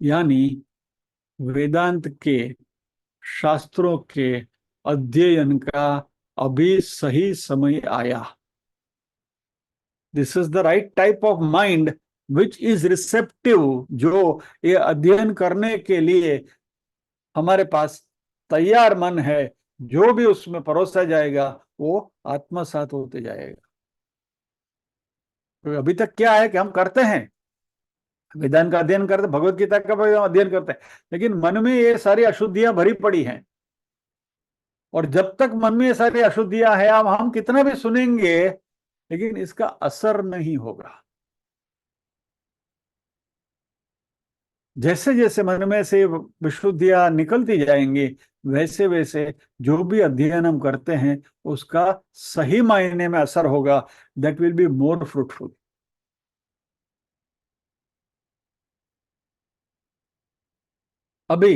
यानी वेदांत के शास्त्रों के अध्ययन का अभी सही समय आया। This is the right type of mind which is receptive, जो ये अध्ययन करने के लिए हमारे पास तैयार मन है। जो भी उसमें परोसा जाएगा वो आत्मसात होते जाएगा। तो अभी तक क्या है कि हम करते हैं, वेदांत का अध्ययन करते, भगवत गीता का भी अध्ययन करते हैं, लेकिन मन में ये सारी अशुद्धियां भरी पड़ी हैं। और जब तक मन में ये सारी अशुद्धियां हैं, अब हम कितना भी सुनेंगे लेकिन इसका असर नहीं होगा। जैसे जैसे मन में से विशुद्धियां निकलती जाएंगी, वैसे वैसे जो भी अध्ययन हम करते हैं उसका सही मायने में असर होगा। That will be more fruitful. अभी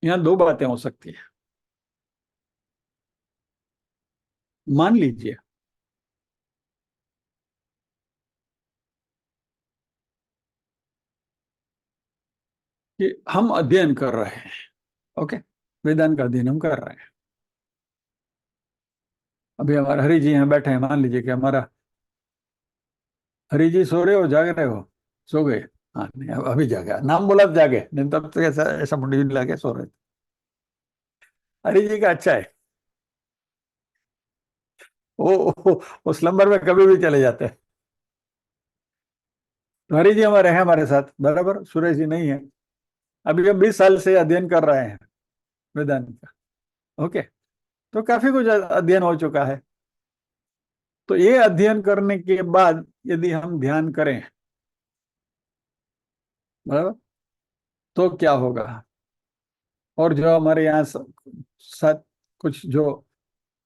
यहाँ दो बातें हो सकती है। मान लीजिए कि हम अध्ययन कर रहे हैं, ओके, वेदांत का अध्ययन हम कर रहे हैं। अभी हमारे हरि जी यहाँ बैठे हैं, मान लीजिए कि हमारा हरि जी सो रहे हो, जाग रहे हो? सो गए? हाँ, नहीं, अभी जागा, नाम बोला तो जागे, नहीं तब तक ऐसा ऐसा मुंडी लगे सो रहे थे। हरि जी का अच्छा है, वो स्लम्बर में कभी भी चले जाते हैं। तो हरि जी हमारे हैं, हमारे साथ बराबर। सुरेश जी नहीं है। अभी हम 20 साल से अध्ययन कर रहे हैं वेदांत का, ओके। तो काफी कुछ अध्ययन हो चुका है। तो ये अध्ययन करने के बाद यदि हम ध्यान करें, बराबर, तो क्या होगा? और जो हमारे यहाँ साथ कुछ जो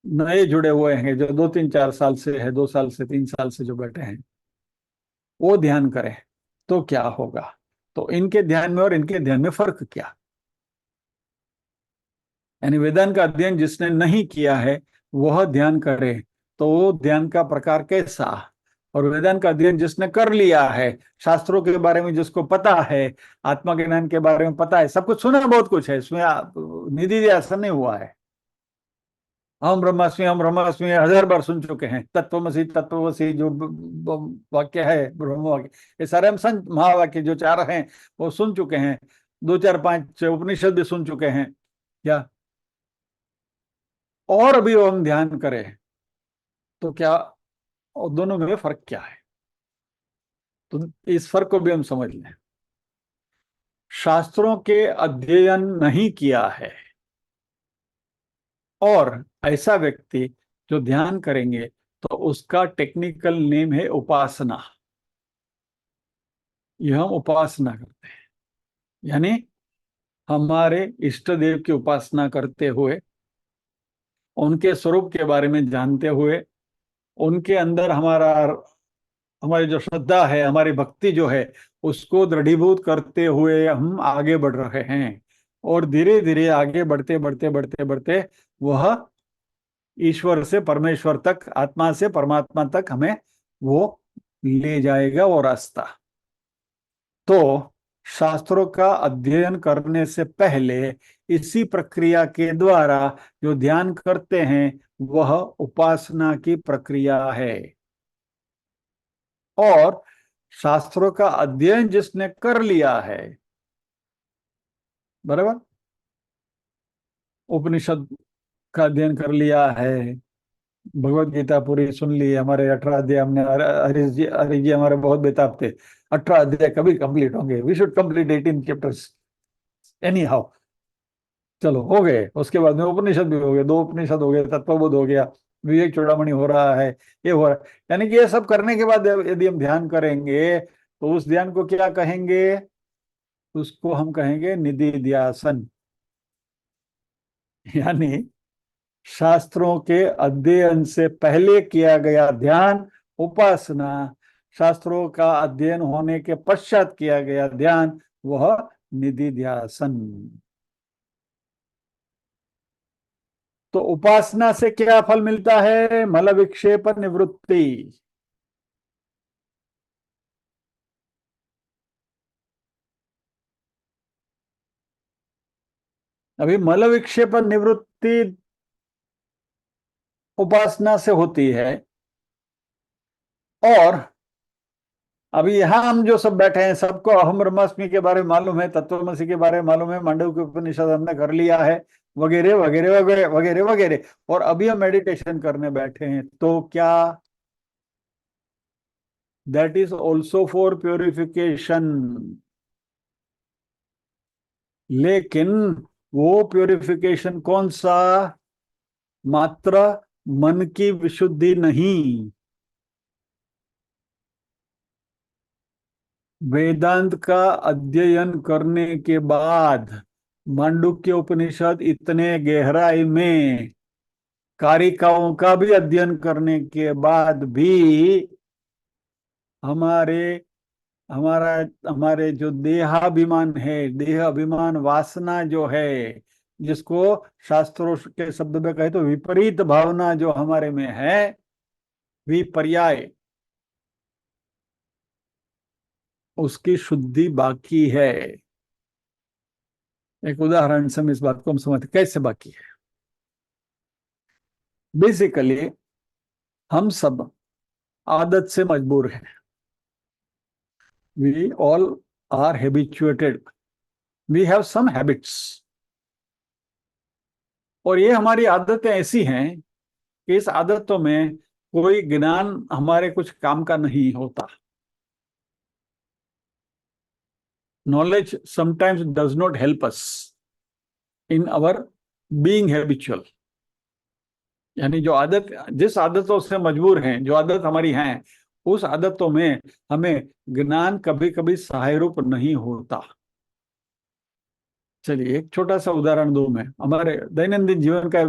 नए जुड़े हुए हैं, जो 2 3 4 साल से है, 2 साल से 3 साल से जो बैठे हैं, वो ध्यान करें तो क्या होगा? तो इनके ध्यान में और इनके ध्यान में फर्क क्या? यानी वेदांत का अध्ययन जिसने नहीं किया है वह ध्यान करे तो वो ध्यान का प्रकार कैसा? और वेदांत का अध्ययन जिसने कर लिया है, शास्त्रों के बारे में जिसको पता है, आत्मा के ज्ञान के बारे में पता है, सब कुछ सुना, बहुत कुछ है इसमें, निधि असर नहीं हुआ है। हम ब्रह्मास्मि 1000 बार सुन चुके हैं। तत्वमसि तत्वमसि जो वाक्य है, ब्रह्म वाक्य, ये सारे हम संत महावाक्य जो 4 हैं वो सुन चुके हैं। 2 4 5 उपनिषद भी सुन चुके हैं क्या? और अभी हम ध्यान करें तो क्या, और दोनों में फर्क क्या है? तो इस फर्क को भी हम समझ लें। शास्त्रों के अध्ययन नहीं किया है और ऐसा व्यक्ति जो ध्यान करेंगे तो उसका टेक्निकल नेम है उपासना। यह हम उपासना करते हैं, यानी हमारे इष्ट देव की उपासना करते हुए, उनके स्वरूप के बारे में जानते हुए, उनके अंदर हमारी जो श्रद्धा है, हमारी भक्ति जो है, उसको दृढ़ीभूत करते हुए हम आगे बढ़ रहे हैं। और धीरे धीरे आगे बढ़ते बढ़ते बढ़ते बढ़ते वह ईश्वर से परमेश्वर तक, आत्मा से परमात्मा तक हमें वो ले जाएगा वो रास्ता। तो शास्त्रों का अध्ययन करने से पहले इसी प्रक्रिया के द्वारा जो ध्यान करते हैं वह उपासना की प्रक्रिया है। और शास्त्रों का अध्ययन जिसने कर लिया है, बराबर, उपनिषद का अध्ययन कर लिया है, भगवत गीता पूरी सुन ली, हमारे 18 अध्याय हमने, हरीश जी हमारे बहुत बेताब थे, 18 अध्याय कभी कंप्लीट होंगे, we should complete 18 chapters anyhow. चलो हो गए, उसके बाद में उपनिषद भी हो गए, 2 उपनिषद हो गए, तत्वबोध हो गया, विवेक चूड़ामणि हो रहा है, ये हो रहा है। यानी कि ये सब करने के बाद यदि हम ध्यान करेंगे तो उस ध्यान को क्या कहेंगे? उसको हम कहेंगे निधिध्यासन। यानी शास्त्रों के अध्ययन से पहले किया गया ध्यान उपासना, शास्त्रों का अध्ययन होने के पश्चात किया गया ध्यान वह निधिध्यासन। तो उपासना से क्या फल मिलता है? मल विक्षेप निवृत्ति। अभी मल विक्षेप निवृत्ति उपासना से होती है, और अभी यहाँ हम जो सब बैठे हैं सबको अहम ब्रह्मास्मि के बारे में मालूम है, तत्वमसि के बारे में मालूम है, मांडव्य उपनिषद हमने कर लिया है, वगैरह वगैरह वगैरह वगैरह वगैरह, और अभी हम मेडिटेशन करने बैठे हैं, तो क्या? That is also for purification. लेकिन वो प्योरिफिकेशन कौन सा? मात्र मन की विशुद्धि नहीं, वेदांत का अध्ययन करने के बाद, मांडुक्य उपनिषद इतने गहराई में कारिकाओं का भी अध्ययन करने के बाद भी हमारे हमारा हमारे जो देहाभिमान है, देह अभिमान वासना जो है, जिसको शास्त्रों के शब्द में कहे तो विपरीत भावना जो हमारे में है, विपर्याय, उसकी शुद्धि बाकी है। एक उदाहरण से हम इस बात को हम समझते कैसे बाकी है। बेसिकली हम सब आदत से मजबूर हैं, we all are habituated, we have some habits, और ये हमारी आदतें ऐसी हैं कि इस आदतों में कोई ज्ञान हमारे कुछ काम का नहीं होता। Knowledge sometimes does not help us in our being habitual. यानी जो आदत, जिस आदतों से मजबूर हैं, जो आदत हमारी हैं, उस आदतों में हमें ज्ञान कभी कभी सहाय रूप नहीं होता। चलिए एक छोटा सा उदाहरण दूं मैं, हमारे दैनंदिन जीवन का।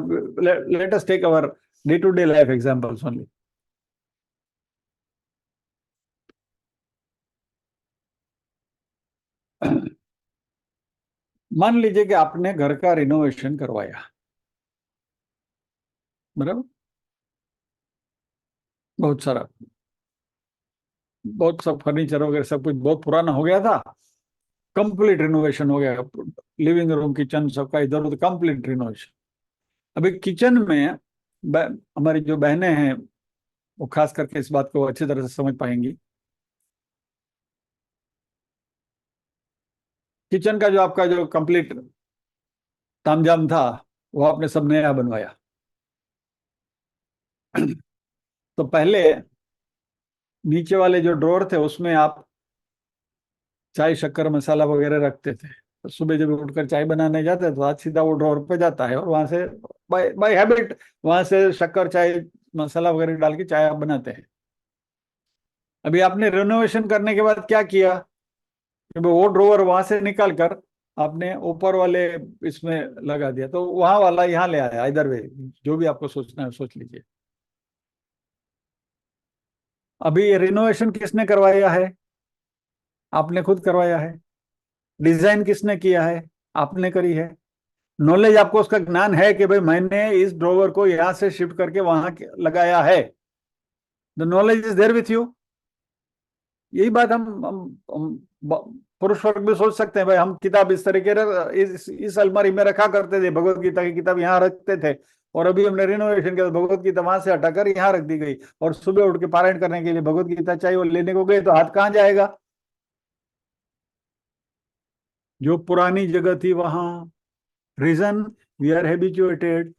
Let us take our day to day life examples only. मान लीजिए कि आपने घर का रिनोवेशन करवाया, बराबर, बहुत सारा, बहुत सब फर्नीचर वगैरह सब कुछ बहुत पुराना हो गया था, कंप्लीट रिनोवेशन हो गया, लिविंग रूम किचन सबका इधर उधर कंप्लीट रिनोवेशन। अभी किचन में हमारी जो बहनें हैं वो खास करके इस बात को अच्छी तरह से समझ पाएंगी। किचन का जो आपका जो कंप्लीट तामझाम था, वो आपने सब नया बनवाया। तो पहले नीचे वाले जो ड्रॉर थे उसमें आप चाय शक्कर मसाला वगैरह रखते थे, तो सुबह जब उठकर चाय बनाने जाते तो आज सीधा वो ड्रॉर पे जाता है, और वहां से बाय बाय हैबिट वहां से शक्कर चाय मसाला वगैरह डाल के चाय आप बनाते हैं। अभी आपने रिनोवेशन करने के बाद क्या किया कि वो ड्रॉवर वहां से निकाल कर आपने ऊपर वाले इसमें लगा दिया, तो वहां वाला यहाँ ले आया, इधर वे, जो भी आपको सोचना है सोच लीजिए। अभी ये रिनोवेशन किसने करवाया है? आपने खुद करवाया है। डिजाइन किसने किया है? आपने करी है। नॉलेज आपको उसका ज्ञान है कि भाई मैंने इस ड्रॉवर को यहां से शिफ्ट करके वहां लगाया है, the knowledge is there with you. यही बात पुरुष वर्ग भी सोच सकते हैं, भाई हम किताब इस तरीके इस अलमारी में रखा करते थे, भगवत गीता की किताब यहाँ रखते थे, और अभी हमने रिनोवेशन किया, भगवत गीता वहां से हटाकर यहाँ रख दी गई, और सुबह उठ के पारायण करने के लिए भगवत गीता चाहिए, वो लेने को गए तो हाथ कहाँ जाएगा? जो पुरानी जगह थी वहां। रीजन, वी आर हैबिचुएटेड,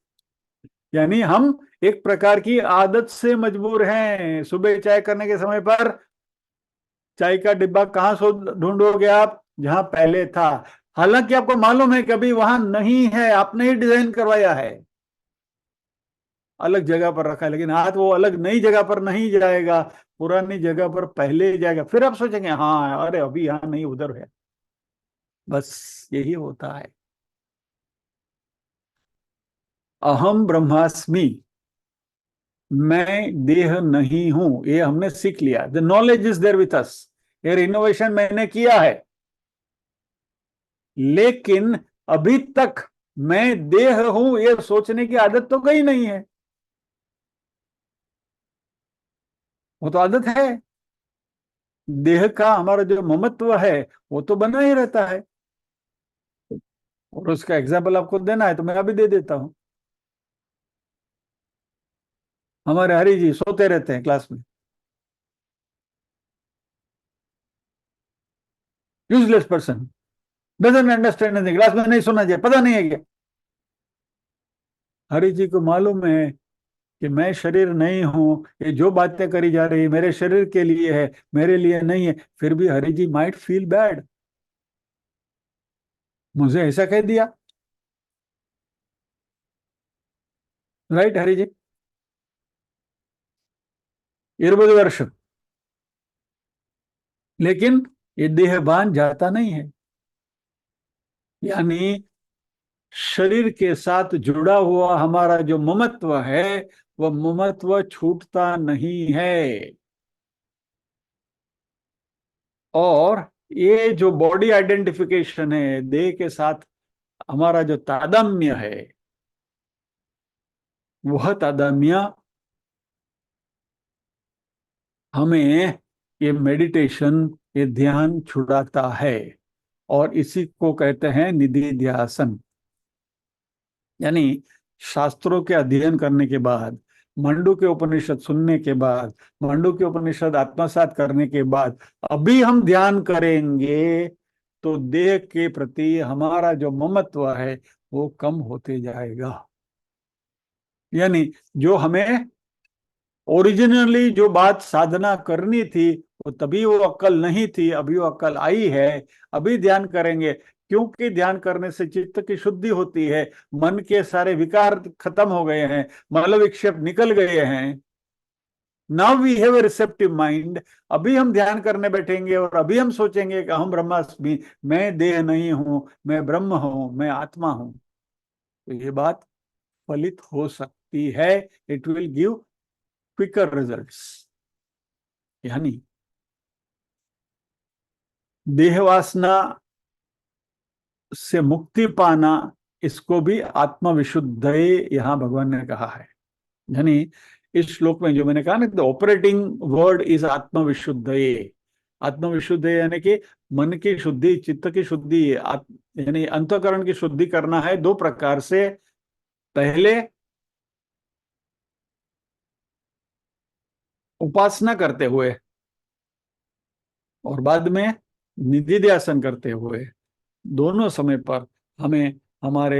यानी हम एक प्रकार की आदत से मजबूर हैं। सुबह चाय करने के समय पर चाय का डिब्बा कहाँ सो ढूंढोगे आप? जहां पहले था। हालांकि आपको मालूम है कभी वहां नहीं है, आपने ही डिजाइन करवाया है, अलग जगह पर रखा है, लेकिन हाथ वो अलग नई जगह पर नहीं जाएगा, पुरानी जगह पर पहले ही जाएगा। फिर आप सोचेंगे हाँ अरे अभी यहाँ नहीं उधर है। बस यही होता है। अहम ब्रह्मास्मि, मैं देह नहीं हूं, ये हमने सीख लिया। The knowledge is there with us, ये रिनोवेशन मैंने किया है, लेकिन अभी तक मैं देह हूं ये सोचने की आदत तो गई नहीं है। वो तो आदत है, देह का हमारा जो ममत्व है वो तो बना ही रहता है। और उसका एग्जाम्पल आपको देना है तो मैं अभी दे देता हूं। हमारे हरि जी सोते रहते हैं क्लास में, useless person, doesn't understand anything, class में नहीं सुना जाए, पता नहीं है क्या। हरि जी को मालूम है कि मैं शरीर नहीं हूं, ये जो बातें करी जा रही मेरे शरीर के लिए है, मेरे लिए नहीं है। फिर भी Hari ji might feel bad, मुझे ऐसा कह दिया। राइट हरि जी? 20 वर्ष, लेकिन ये देहभान जाता नहीं है, यानी शरीर के साथ जुड़ा हुआ हमारा जो ममत्व है वह ममत्व छूटता नहीं है। और ये जो बॉडी आइडेंटिफिकेशन है, देह के साथ हमारा जो तादात्म्य है, वह तादात्म्य हमें ये मेडिटेशन, ये ध्यान छुड़ाता है। और इसी को कहते हैं निधिध्यासन। यानी शास्त्रों के अध्ययन करने के बाद, मंडू के उपनिषद सुनने के बाद, मंडू के उपनिषद आत्मसात करने के बाद अभी हम ध्यान करेंगे तो देह के प्रति हमारा जो ममत्व है वो कम होते जाएगा। यानी जो हमें ओरिजिनली जो बात साधना करनी थी वो तभी वो अक्ल नहीं थी, अभी वो अक्ल आई है। अभी ध्यान करेंगे, क्योंकि ध्यान करने से चित्त की शुद्धि होती है, मन के सारे विकार खत्म हो गए हैं, मतलब विक्षेप निकल गए हैं। Now we have a receptive mind. अभी हम ध्यान करने बैठेंगे और अभी हम सोचेंगे कि हम ब्रह्मास्मि, मैं देह नहीं हूं, मैं ब्रह्म हूं, मैं आत्मा हूं, तो ये बात फलित हो सकती है। It will give quicker results. यानी देह वासना से मुक्ति पाना, इसको भी आत्मविशुद्ध यहां भगवान ने कहा है। यानी इस श्लोक में जो मैंने कहा ना, द ऑपरेटिंग वर्ड इज आत्मविशुद्ध। आत्मविशुद्ध यानी कि मन की शुद्धि, चित्त की शुद्धि, यानी अंतःकरण की शुद्धि करना है दो प्रकार से। पहले उपासना करते हुए और बाद में निधिध्यासन करते हुए, दोनों समय पर हमें हमारे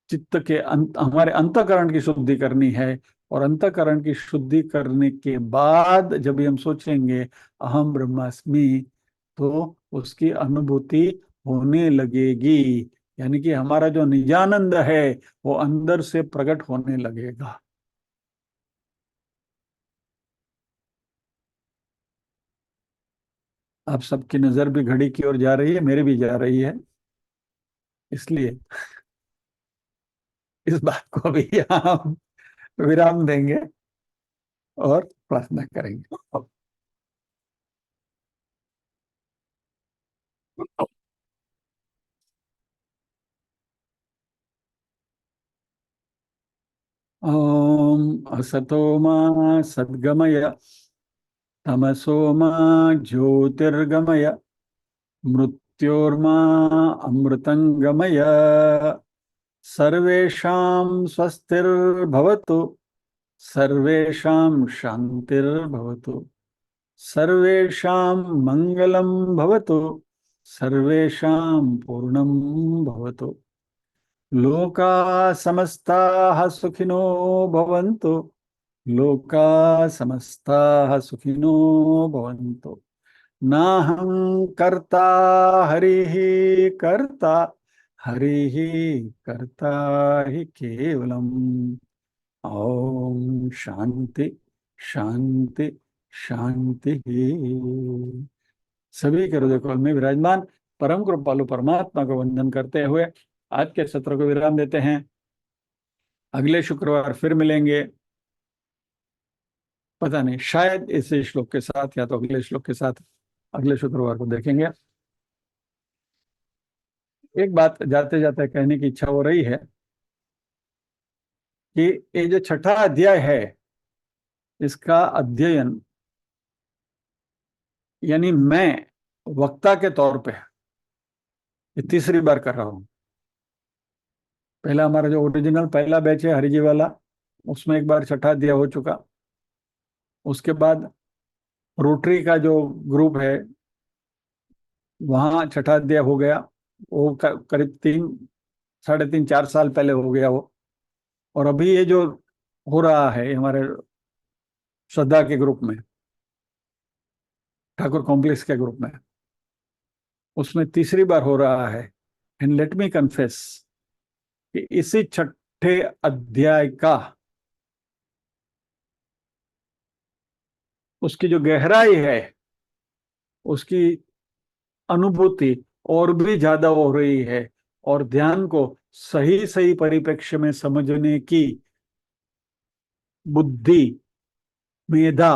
चित्त के हमारे अंतःकरण की शुद्धि करनी है। और अंतःकरण की शुद्धि करने के बाद जब भी हम सोचेंगे अहम ब्रह्मास्मि, तो उसकी अनुभूति होने लगेगी। यानी कि हमारा जो निजानंद है वो अंदर से प्रकट होने लगेगा। आप सबकी नजर भी घड़ी की ओर जा रही है, मेरी भी जा रही है, इसलिए इस बात को अभी यहाँ हम विराम देंगे और प्रार्थना करेंगे। ओम असतो मा सद्गमय, तमसो मा ज्योतिर्गमय, मृत्योर्मा अमृतंगमय। सर्वेषां स्वस्तिर्भवतु, सर्वेषां शान्तिर्भवतु, सर्वेषां मङ्गलं भवतु, सर्वेषां पूर्णं भवतु, लोकाः समस्ताः सुखिनो भवन्तु, लोकाः समस्ताः सुखिनो भवन्तु। नाहं कर्ता हरिः कर्ता, हरिः कर्ता हि केवलम्। ओम शांति शांति शांति। सभी के हृदय कमल में विराजमान परम कृपालु परमात्मा को वंदन करते हुए आज के सत्र को विराम देते हैं। अगले शुक्रवार फिर मिलेंगे, पता नहीं, शायद इस श्लोक के साथ या तो अगले श्लोक के साथ अगले शुक्रवार को देखेंगे। एक बात जाते जाते कहने की इच्छा हो रही है कि ये जो छठा अध्याय है इसका अध्ययन, यानी मैं वक्ता के तौर पे ये तीसरी बार कर रहा हूं। पहला हमारा जो ओरिजिनल पहला बैच है हरिजी वाला, उसमें एक बार छठा अध्याय हो चुका। उसके बाद रोटरी का जो ग्रुप है वहां छठा अध्याय हो गया। वो करीब 3, 3.5, 4 साल पहले हो गया वो। और अभी ये जो हो रहा है हमारे श्रद्धा के ग्रुप में, ठाकुर कॉम्प्लेक्स के ग्रुप में, उसमें तीसरी बार हो रहा है। एंड लेट मी कन्फेस कि इसी छठे अध्याय का उसकी जो गहराई है, उसकी अनुभूति और भी ज्यादा हो रही है, और ध्यान को सही सही परिप्रेक्ष्य में समझने की बुद्धि, मेधा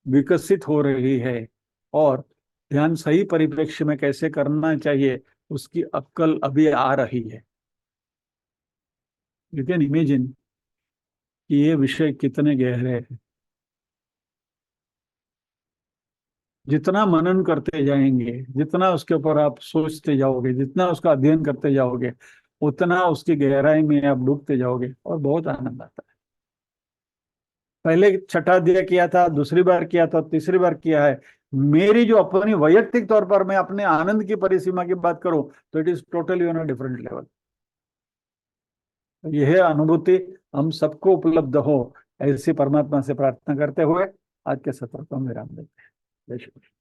विकसित हो रही है। और ध्यान सही परिप्रेक्ष्य में कैसे करना चाहिए उसकी अक्कल अभी आ रही है। यू कैन इमेजिन कि ये विषय कितने गहरे हैं। जितना मनन करते जाएंगे, जितना उसके ऊपर आप सोचते जाओगे, जितना उसका अध्ययन करते जाओगे, उतना उसकी गहराई में आप डूबते जाओगे और बहुत आनंद आता है। पहले छठा अध्याय किया था, दूसरी बार किया था, तीसरी बार किया है। मेरी जो अपनी वैयक्तिक तौर पर मैं अपने आनंद की परिसीमा की बात करूं तो it is totally on a different level. यह अनुभूति हम सबको उपलब्ध हो, ऐसी परमात्मा से प्रार्थना करते हुए आज के सत्र को हम विराम देते हैं। जय श्री कृष्ण।